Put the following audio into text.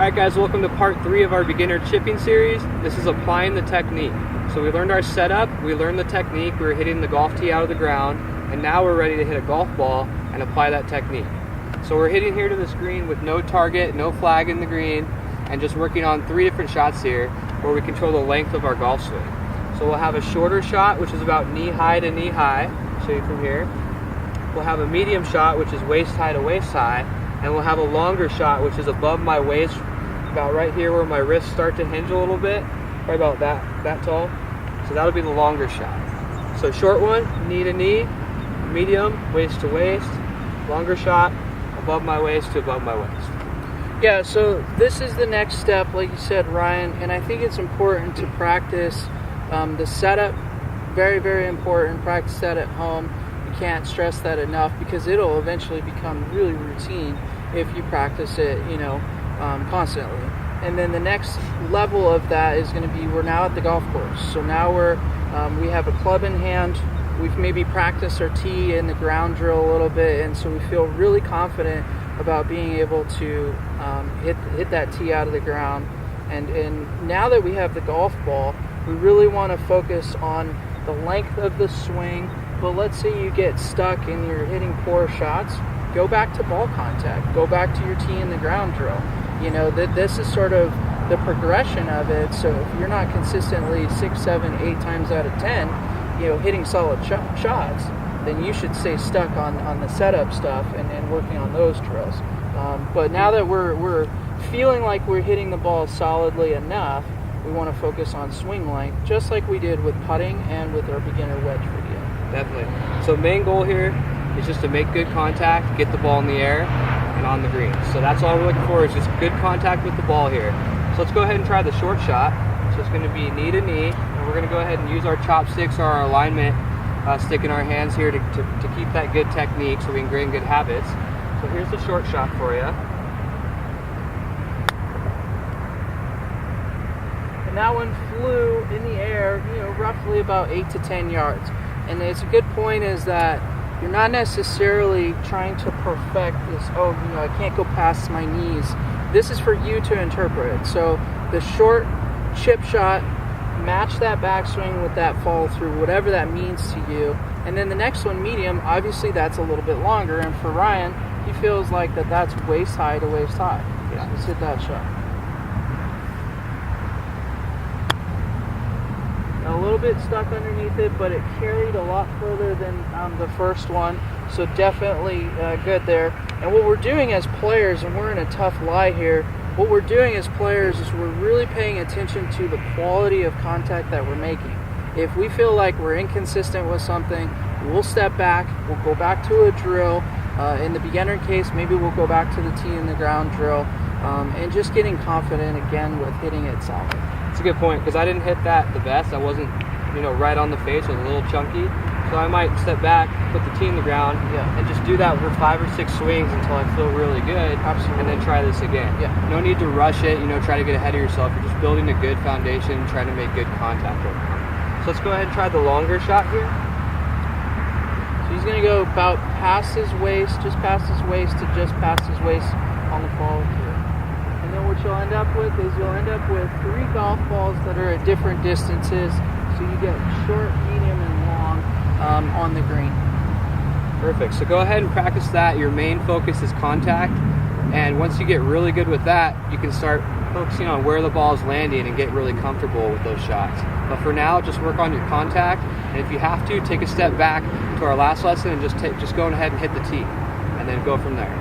Alright guys, welcome to part 3 of our beginner chipping series. This is applying the technique. So we learned our setup, we learned the technique, we were hitting the golf tee out of the ground, and now we're ready to hit a golf ball and apply that technique. So we're hitting here to this green with no target, no flag in the green, and just working on 3 different shots here where we control the length of our golf swing. So we'll have a shorter shot, which is about knee high to knee high. I'll show you from here. We'll have a medium shot, which is waist high to waist high, and we'll have a longer shot, which is above my waist, about right here where my wrists start to hinge a little bit, right about that tall. So that'll be the longer shot. So short one, knee to knee, medium, waist to waist, longer shot, above my waist to above my waist. Yeah, so this is the next step, like you said, Ryan, and I think it's important to practice the setup. Very, very important. Practice that at home. You can't stress that enough because it'll eventually become really routine if you practice it, constantly. And then the next level of that is going to be, we're now at the golf course. So now we have a club in hand. We've maybe practiced our tee and the ground drill a little bit, and so we feel really confident about being able to hit that tee out of the ground. And now that we have the golf ball, we really want to focus on the length of the swing. But let's say you get stuck and you're hitting poor shots, go back to ball contact, go back to your tee and the ground drill. This is sort of the progression of it. So if you're not consistently 6, 7, 8 times out of 10, hitting solid shots, then you should stay stuck on the setup stuff and working on those drills. But now that we're feeling like we're hitting the ball solidly enough, we want to focus on swing length, just like we did with putting and with our beginner wedge video. Definitely. So main goal here is just to make good contact, get the ball in the air, and on the green. So that's all we're looking for, is just good contact with the ball here. So let's go ahead and try the short shot. So it's going to be knee to knee, and we're going to go ahead and use our chopsticks or our alignment stick in our hands here to keep that good technique so we can gain good habits. So here's the short shot for you. And that one flew in the air, roughly about 8 to 10 yards. And it's a good point is that you're not necessarily trying to perfect this, I can't go past my knees. This is for you to interpret. So the short chip shot, match that backswing with that follow through, whatever that means to you. And then the next one, medium, obviously that's a little bit longer. And for Ryan, he feels like that's waist high to waist high. Yeah. So let's hit that shot. A little bit stuck underneath it, but it carried a lot further than the first one, so definitely good there. And what we're doing as players, and we're in a tough lie here, what we're doing as players is we're really paying attention to the quality of contact that we're making. If we feel like we're inconsistent with something, we'll step back, we'll go back to a drill. In the beginner case, maybe we'll go back to the tee and the ground drill, and just getting confident again with hitting it solid. It's a good point, because I didn't hit that the best. I wasn't, right on the face. It was a little chunky. So I might step back, put the tee in the ground, and just do that for 5 or 6 swings until I feel really good. Absolutely. And then try this again. Yeah. No need to rush it, try to get ahead of yourself. You're just building a good foundation, trying to make good contact over time. So let's go ahead and try the longer shot here. So he's going to go about past his waist, just past his waist to just past his waist on the follow through. And then what you'll end up with is you'll end up with 3 golf balls that are at different distances. So you get short, medium, and long on the green. Perfect. So go ahead and practice that. Your main focus is contact. And once you get really good with that, you can start focusing on where the ball is landing and get really comfortable with those shots. But for now, just work on your contact. And if you have to, take a step back to our last lesson and just go ahead and hit the tee. And then go from there.